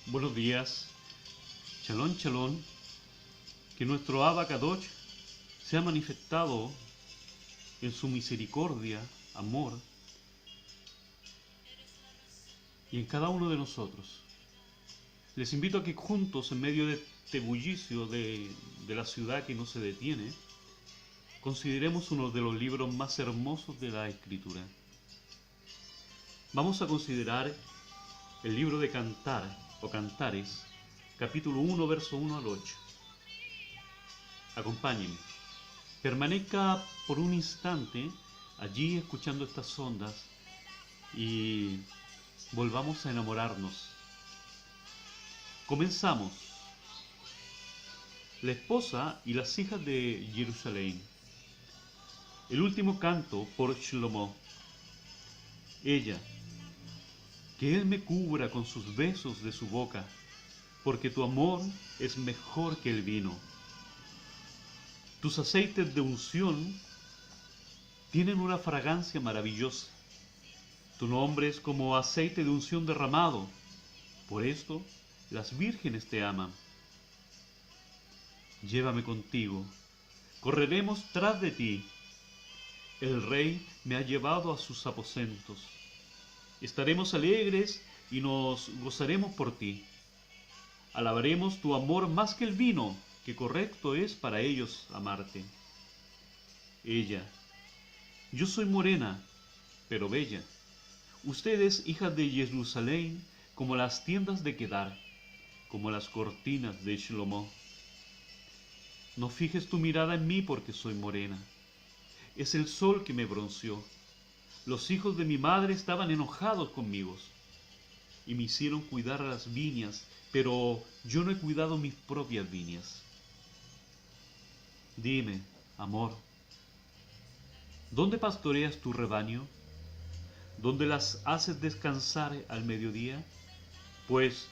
Buenos días, Shalom, Shalom, que nuestro Abba Kadosh se ha manifestado en su misericordia, amor, y en cada uno de nosotros. Les invito a que juntos, en medio de este bullicio de la ciudad que no se detiene, consideremos uno de los libros más hermosos de la Escritura. Vamos a considerar el libro de Cantar o Cantares, capítulo 1, verso 1 al 8. Acompáñenme. Permanezca por un instante allí escuchando estas ondas y volvamos a enamorarnos. Comenzamos. La esposa y las hijas de Jerusalén. El último canto por Shlomo. Ella. Que Él me cubra con sus besos de su boca, porque tu amor es mejor que el vino. Tus aceites de unción tienen una fragancia maravillosa. Tu nombre es como aceite de unción derramado. Por esto las vírgenes te aman. Llévame contigo. Correremos tras de ti. El rey me ha llevado a sus aposentos. Estaremos alegres y nos gozaremos por ti. Alabaremos tu amor más que el vino, que correcto es para ellos amarte. Ella. Yo soy morena, pero bella. Ustedes, hijas de Jerusalén, como las tiendas de Kedar, como las cortinas de Shlomo. No fijes tu mirada en mí porque soy morena. Es el sol que me bronceó. Los hijos de mi madre estaban enojados conmigo y me hicieron cuidar a las viñas, pero yo no he cuidado mis propias viñas. Dime, amor, ¿dónde pastoreas tu rebaño? ¿Dónde las haces descansar al mediodía? Pues,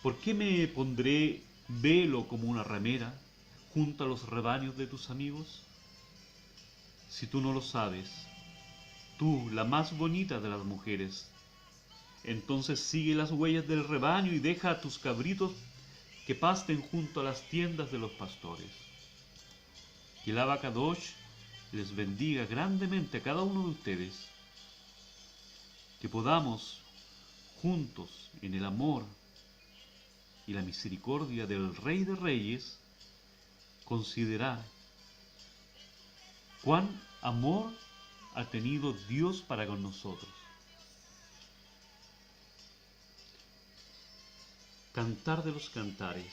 ¿por qué me pondré velo como una ramera junto a los rebaños de tus amigos? Si tú no lo sabes, tú, la más bonita de las mujeres, entonces sigue las huellas del rebaño y deja a tus cabritos que pasten junto a las tiendas de los pastores. Que el Abba Kadosh les bendiga grandemente a cada uno de ustedes. Que podamos, juntos, en el amor y la misericordia del Rey de Reyes, considerar cuán amor ha tenido Dios para con nosotros. Cantar de los cantares.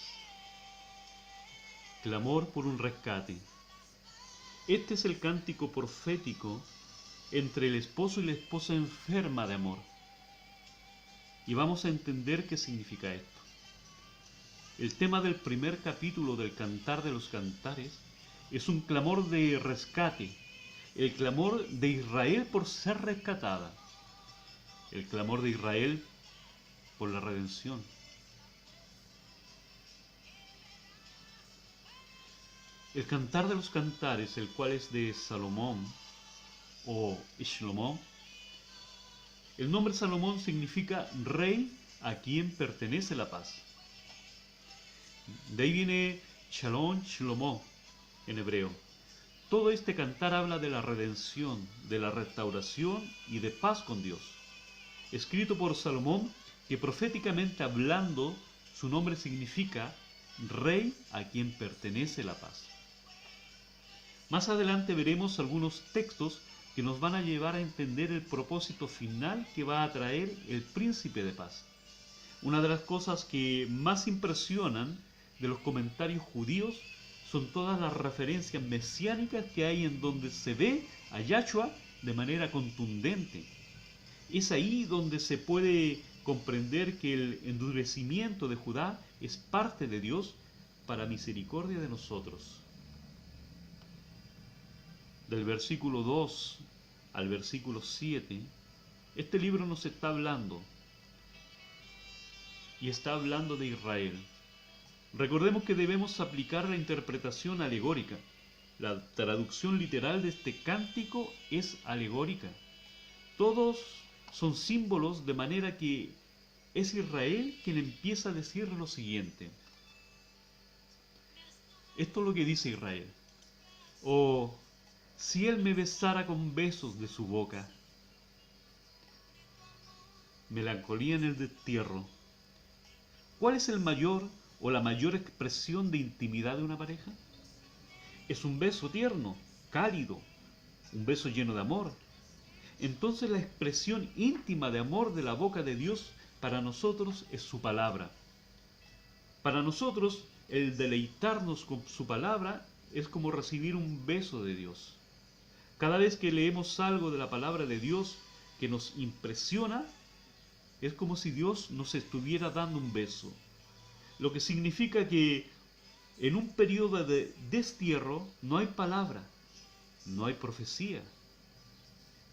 Clamor por un rescate. Este es el cántico profético entre el esposo y la esposa enferma de amor. Y vamos a entender qué significa esto. El tema del primer capítulo del Cantar de los Cantares es un clamor de rescate, el clamor de Israel por ser rescatada, el clamor de Israel por la redención. El Cantar de los Cantares, el cual es de Salomón o Shlomo, el nombre Salomón significa rey a quien pertenece la paz. De ahí viene Shalom, Shlomo en hebreo. Todo este cantar habla de la redención, de la restauración y de paz con Dios. Escrito por Salomón, que proféticamente hablando, su nombre significa rey a quien pertenece la paz. Más adelante veremos algunos textos que nos van a llevar a entender el propósito final que va a traer el príncipe de paz. Una de las cosas que más impresionan de los comentarios judíos son todas las referencias mesiánicas que hay en donde se ve a Yahshua de manera contundente. Es ahí donde se puede comprender que el endurecimiento de Judá es parte de Dios para misericordia de nosotros. Del versículo 2 al versículo 7, este libro nos está hablando y está hablando de Israel. Recordemos que debemos aplicar la interpretación alegórica. La traducción literal de este cántico es alegórica. Todos son símbolos de manera que es Israel quien empieza a decir lo siguiente. Esto es lo que dice Israel. Oh, si él me besara con besos de su boca. Melancolía en el destierro. ¿Cuál es el mayor o la mayor expresión de intimidad de una pareja? Es un beso tierno, cálido, un beso lleno de amor. Entonces la expresión íntima de amor de la boca de Dios para nosotros es su palabra. Para nosotros, el deleitarnos con su palabra es como recibir un beso de Dios. Cada vez que leemos algo de la palabra de Dios que nos impresiona, es como si Dios nos estuviera dando un beso. Lo que significa que en un periodo de destierro no hay palabra, no hay profecía.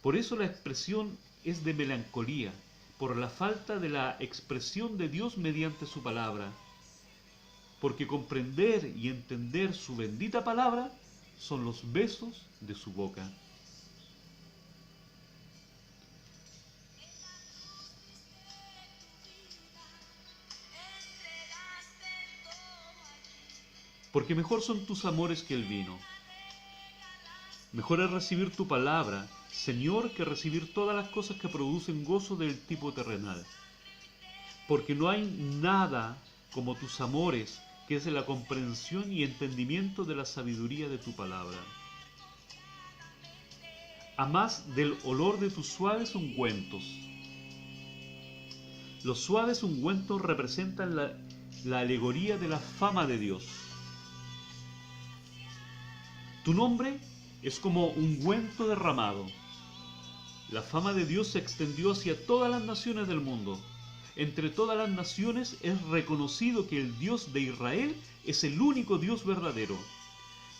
Por eso la expresión es de melancolía, por la falta de la expresión de Dios mediante su palabra. Porque comprender y entender su bendita palabra son los besos de su boca. Porque mejor son tus amores que el vino. Mejor es recibir tu palabra, Señor, que recibir todas las cosas que producen gozo del tipo terrenal. Porque no hay nada como tus amores, que es la comprensión y entendimiento de la sabiduría de tu palabra. A más del olor de tus suaves ungüentos. Los suaves ungüentos representan la alegoría de la fama de Dios. Tu nombre es como ungüento derramado. La fama de Dios se extendió hacia todas las naciones del mundo. Entre todas las naciones es reconocido que el Dios de Israel es el único Dios verdadero.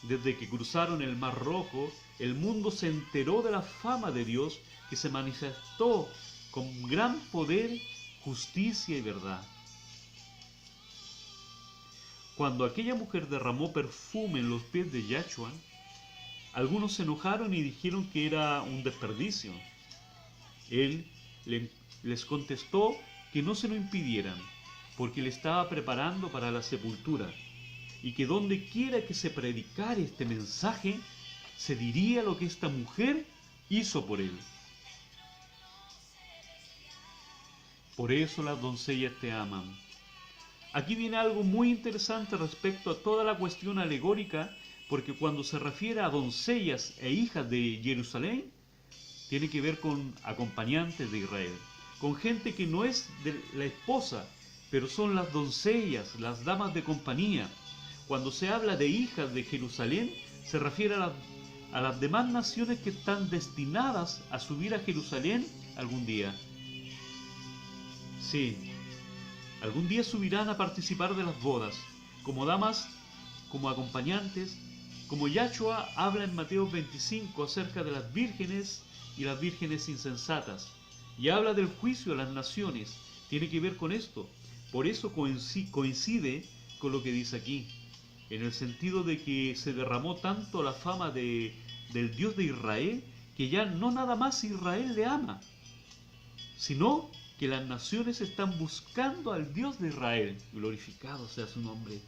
Desde que cruzaron el Mar Rojo, el mundo se enteró de la fama de Dios que se manifestó con gran poder, justicia y verdad. Cuando aquella mujer derramó perfume en los pies de Yahshua, algunos se enojaron y dijeron que era un desperdicio. Él les contestó que no se lo impidieran, porque le estaba preparando para la sepultura, y que donde quiera que se predicara este mensaje, se diría lo que esta mujer hizo por él. Por eso las doncellas te aman. Aquí viene algo muy interesante respecto a toda la cuestión alegórica, porque cuando se refiere a doncellas e hijas de Jerusalén, tiene que ver con acompañantes de Israel, con gente que no es de la esposa, pero son las doncellas, las damas de compañía. Cuando se habla de hijas de Jerusalén, se refiere a las demás naciones que están destinadas a subir a Jerusalén algún día. Sí, algún día subirán a participar de las bodas, como damas, como acompañantes, como Yahshua habla en Mateo 25 acerca de las vírgenes y las vírgenes insensatas, y habla del juicio a las naciones, tiene que ver con esto. Por eso coincide con lo que dice aquí, en el sentido de que se derramó tanto la fama del Dios de Israel, que ya no nada más Israel le ama, sino que las naciones están buscando al Dios de Israel. Glorificado sea su nombre.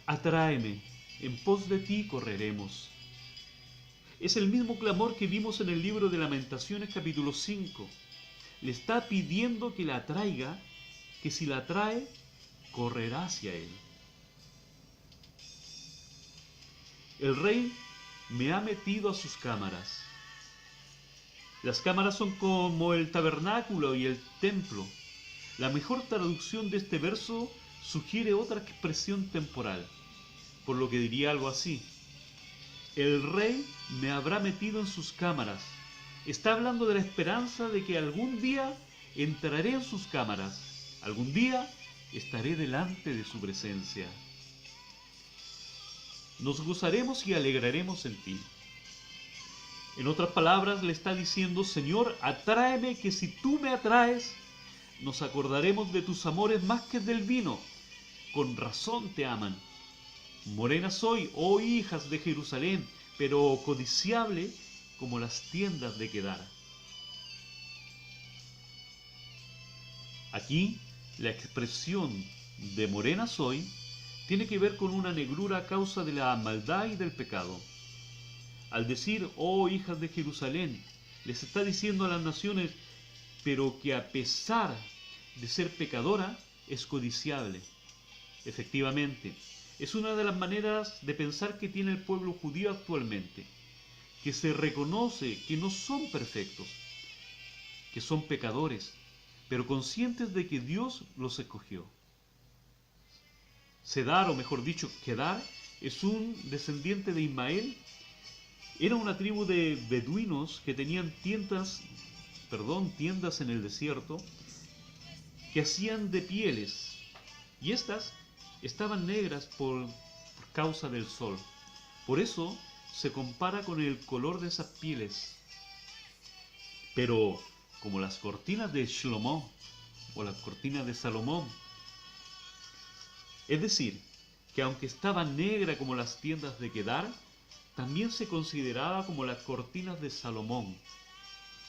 Atráeme, en pos de ti correremos. Es el mismo clamor que vimos en el libro de Lamentaciones capítulo 5. Le está pidiendo que la atraiga, que si la atrae, correrá hacia él. El rey me ha metido a sus cámaras. Las cámaras son como el tabernáculo y el templo. La mejor traducción de este verso sugiere otra expresión temporal, por lo que diría algo así: el rey me habrá metido en sus cámaras. Está hablando de la esperanza de que algún día entraré en sus cámaras, algún día estaré delante de su presencia. Nos gozaremos y alegraremos en ti. En otras palabras, le está diciendo: Señor, atráeme, que si tú me atraes, nos acordaremos de tus amores más que del vino. Con razón te aman. Morena soy, oh hijas de Jerusalén, pero codiciable como las tiendas de Quedar. Aquí, la expresión de morena soy tiene que ver con una negrura a causa de la maldad y del pecado. Al decir, oh hijas de Jerusalén, les está diciendo a las naciones, pero que a pesar de ser pecadora, es codiciable. Efectivamente, es una de las maneras de pensar que tiene el pueblo judío actualmente, que se reconoce que no son perfectos, que son pecadores, pero conscientes de que Dios los escogió. Sedar, o mejor dicho, Kedar, es un descendiente de Ismael. Era una tribu de beduinos que tenían tiendas en el desierto que hacían de pieles, y estas estaban negras por causa del sol. Por eso se compara con el color de esas pieles. Pero como las cortinas de Shlomo o las cortinas de Salomón, es decir, que aunque estaba negra como las tiendas de Kedar, también se consideraba como las cortinas de Salomón,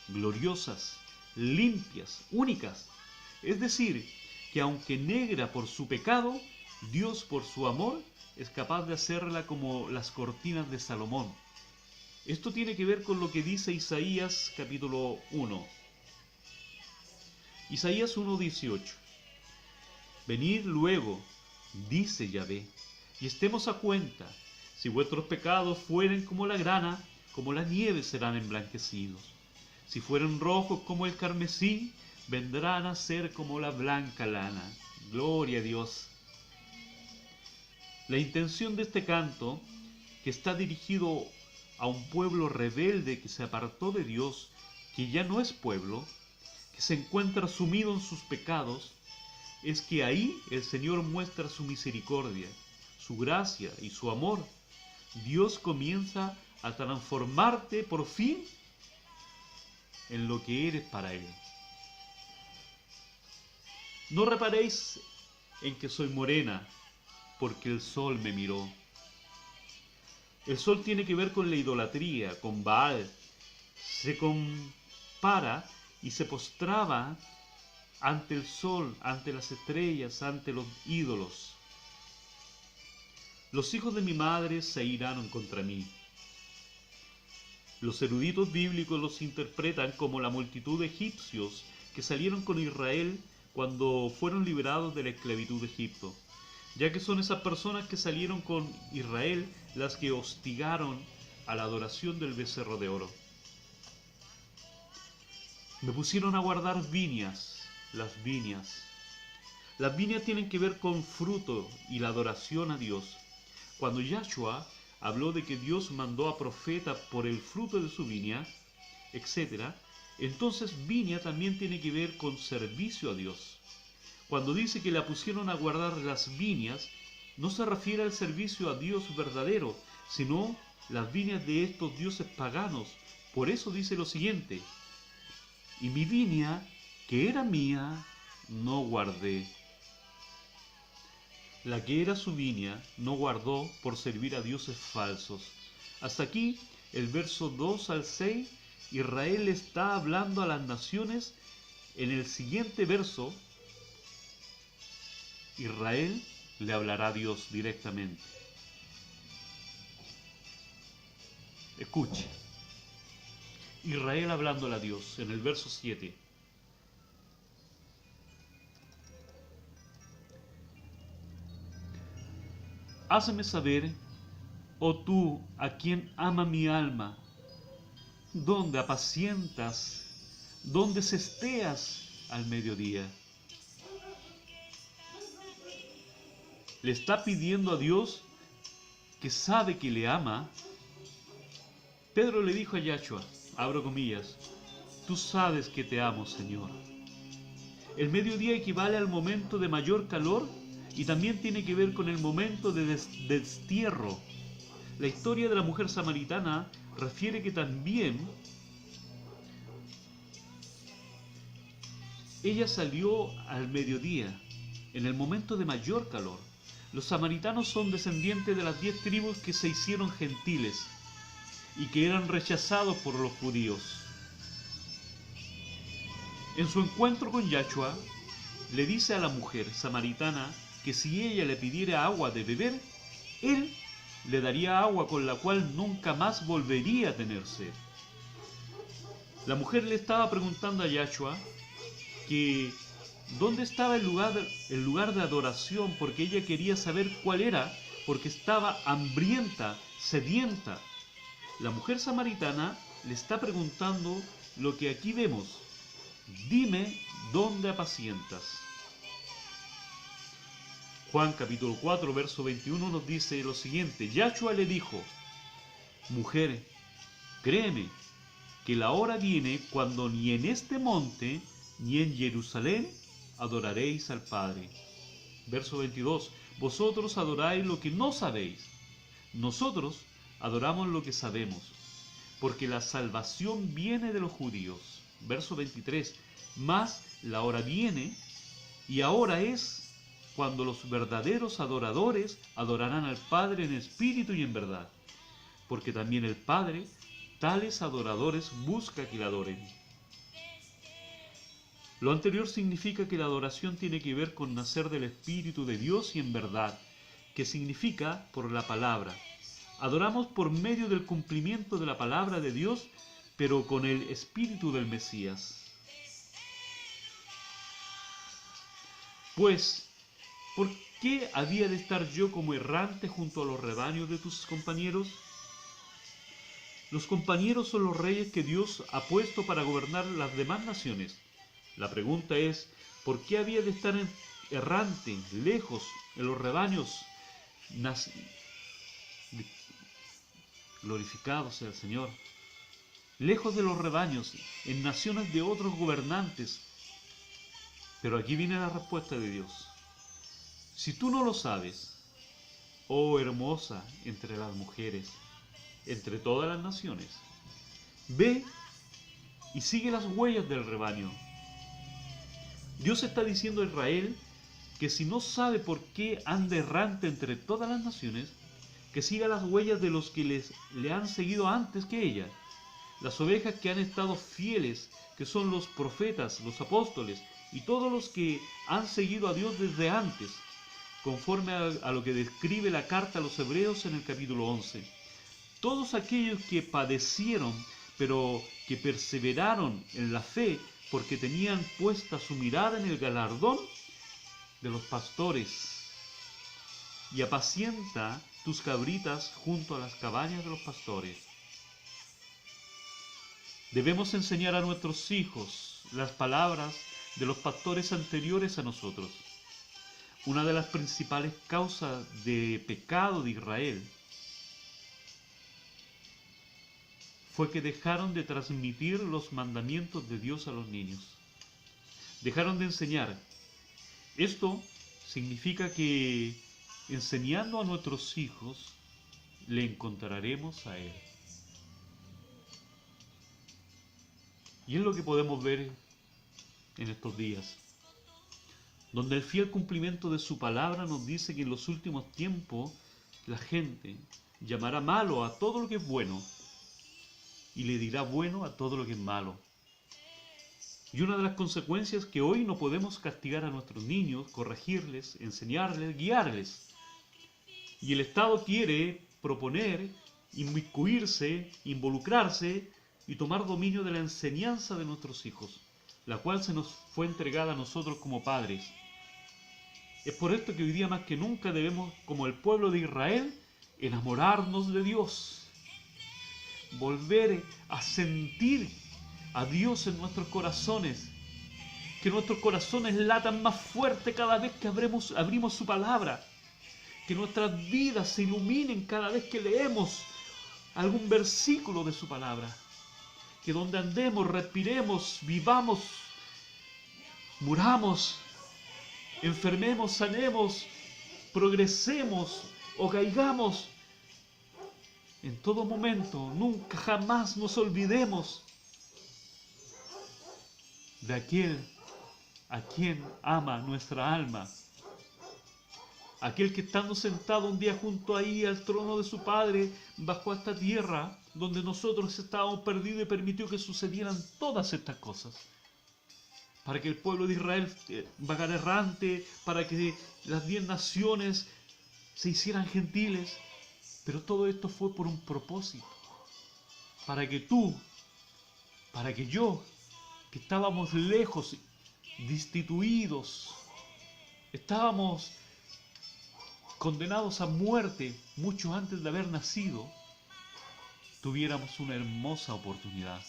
gloriosas, limpias, únicas. Es decir, que aunque negra por su pecado, Dios por su amor es capaz de hacerla como las cortinas de Salomón. Esto tiene que ver con lo que dice Isaías capítulo 1. Isaías 1:18. Venid luego, dice Yahvé, y estemos a cuenta. Si vuestros pecados fueren como la grana, como la nieve serán emblanquecidos. Si fueren rojos como el carmesí, vendrán a ser como la blanca lana. Gloria a Dios. La intención de este canto, que está dirigido a un pueblo rebelde que se apartó de Dios, que ya no es pueblo, que se encuentra sumido en sus pecados, es que ahí el Señor muestra su misericordia, su gracia y su amor. Dios comienza a transformarte por fin en lo que eres para Él. No reparéis en que soy morena, porque el sol me miró. El sol tiene que ver con la idolatría, con Baal. Se compara y se postraba ante el sol, ante las estrellas, ante los ídolos. Los hijos de mi madre se iraron contra mí. Los eruditos bíblicos los interpretan como la multitud de egipcios que salieron con Israel cuando fueron liberados de la esclavitud de Egipto, ya que son esas personas que salieron con Israel las que hostigaron a la adoración del becerro de oro. Me pusieron a guardar viñas, las viñas. Las viñas tienen que ver con fruto y la adoración a Dios. Cuando Yahshua habló de que Dios mandó a profeta por el fruto de su viña, etc., entonces viña también tiene que ver con servicio a Dios. Cuando dice que la pusieron a guardar las viñas, no se refiere al servicio a Dios verdadero, sino las viñas de estos dioses paganos. Por eso dice lo siguiente: y mi viña, que era mía, no guardé. La que era su viña no guardó por servir a dioses falsos. Hasta aquí, el verso 2 al 6, Israel está hablando a las naciones. En el siguiente verso, Israel le hablará a Dios directamente. Escuche. Israel hablándole a Dios en el verso 7. Hazme saber, oh tú, a quien ama mi alma, dónde apacientas, dónde cesteas al mediodía. Le está pidiendo a Dios, que sabe que le ama. Pedro le dijo a Yahshua, abro comillas, tú sabes que te amo, Señor. El mediodía equivale al momento de mayor calor y también tiene que ver con el momento de destierro. La historia de la mujer samaritana refiere que también ella salió al mediodía, en el momento de mayor calor. Los samaritanos son descendientes de las 10 tribus que se hicieron gentiles y que eran rechazados por los judíos. En su encuentro con Yahshua, le dice a la mujer samaritana que si ella le pidiera agua de beber, él le daría agua con la cual nunca más volvería a tener sed. La mujer le estaba preguntando a Yahshua que dónde estaba el lugar de adoración, porque ella quería saber cuál era, porque estaba hambrienta, sedienta. La mujer samaritana le está preguntando lo que aquí vemos: dime dónde apacientas. Juan capítulo 4, verso 21 nos dice lo siguiente: Yahshua le dijo: mujer, créeme que la hora viene cuando ni en este monte ni en Jerusalén adoraréis al Padre. Verso 22: vosotros adoráis lo que no sabéis, nosotros adoramos lo que sabemos, porque la salvación viene de los judíos. Verso 23: mas la hora viene, y ahora es, cuando los verdaderos adoradores adorarán al Padre en espíritu y en verdad, porque también el Padre tales adoradores busca que le adoren. Lo anterior significa que la adoración tiene que ver con nacer del Espíritu de Dios y en verdad, que significa por la palabra. Adoramos por medio del cumplimiento de la palabra de Dios, pero con el Espíritu del Mesías. Pues, ¿por qué había de estar yo como errante junto a los rebaños de tus compañeros? Los compañeros son los reyes que Dios ha puesto para gobernar las demás naciones. La pregunta es, ¿por qué había de estar errante, lejos, en los rebaños? Glorificado sea el Señor. Lejos de los rebaños, en naciones de otros gobernantes. Pero aquí viene la respuesta de Dios. Si tú no lo sabes, oh hermosa entre las mujeres, entre todas las naciones, ve y sigue las huellas del rebaño. Dios está diciendo a Israel que si no sabe por qué anda errante entre todas las naciones, que siga las huellas de los que le han seguido antes que ella. Las ovejas que han estado fieles, que son los profetas, los apóstoles y todos los que han seguido a Dios desde antes, conforme a lo que describe la carta a los Hebreos en el capítulo 11. Todos aquellos que padecieron, pero que perseveraron en la fe, porque tenían puesta su mirada en el galardón de los pastores. Y apacienta tus cabritas junto a las cabañas de los pastores. Debemos enseñar a nuestros hijos las palabras de los pastores anteriores a nosotros. Una de las principales causas de pecado de Israel fue que dejaron de transmitir los mandamientos de Dios a los niños. Dejaron de enseñar. Esto significa que enseñando a nuestros hijos le encontraremos a Él. Y es lo que podemos ver en estos días, donde el fiel cumplimiento de su palabra nos dice que en los últimos tiempos la gente llamará malo a todo lo que es bueno y le dirá bueno a todo lo que es malo. Y una de las consecuencias es que hoy no podemos castigar a nuestros niños, corregirles, enseñarles, guiarles. Y el Estado quiere proponer, inmiscuirse, involucrarse y tomar dominio de la enseñanza de nuestros hijos, la cual se nos fue entregada a nosotros como padres. Es por esto que hoy día más que nunca debemos, como el pueblo de Israel, enamorarnos de Dios, volver a sentir a Dios en nuestros corazones, que nuestros corazones latan más fuerte cada vez que abrimos su palabra, que nuestras vidas se iluminen cada vez que leemos algún versículo de su palabra, que donde andemos, respiremos, vivamos, muramos, enfermemos, sanemos, progresemos o caigamos, en todo momento, nunca jamás nos olvidemos de aquel a quien ama nuestra alma. Aquel que estando sentado un día junto ahí al trono de su Padre, bajó a esta tierra donde nosotros estábamos perdidos y permitió que sucedieran todas estas cosas. para que el pueblo de Israel vagara errante, para que las 10 naciones se hicieran gentiles. Pero todo esto fue por un propósito, para que tú, para que yo, que estábamos lejos, destituidos, estábamos condenados a muerte mucho antes de haber nacido, tuviéramos una hermosa oportunidad.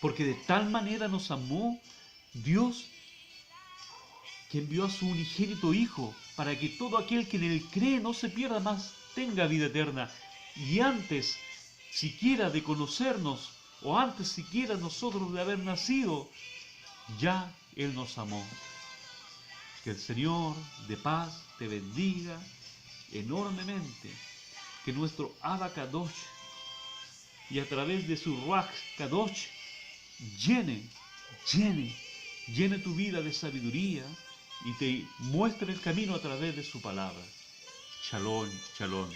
Porque de tal manera nos amó Dios que envió a su unigénito Hijo para que todo aquel que en él cree no se pierda más, tenga vida eterna. Y antes siquiera de conocernos, o antes siquiera nosotros de haber nacido, ya Él nos amó. Que el Señor de paz te bendiga enormemente. Que nuestro Abba Kadosh, y a través de su Ruach Kadosh, llene tu vida de sabiduría y te muestre el camino a través de su palabra. Shalom, shalom.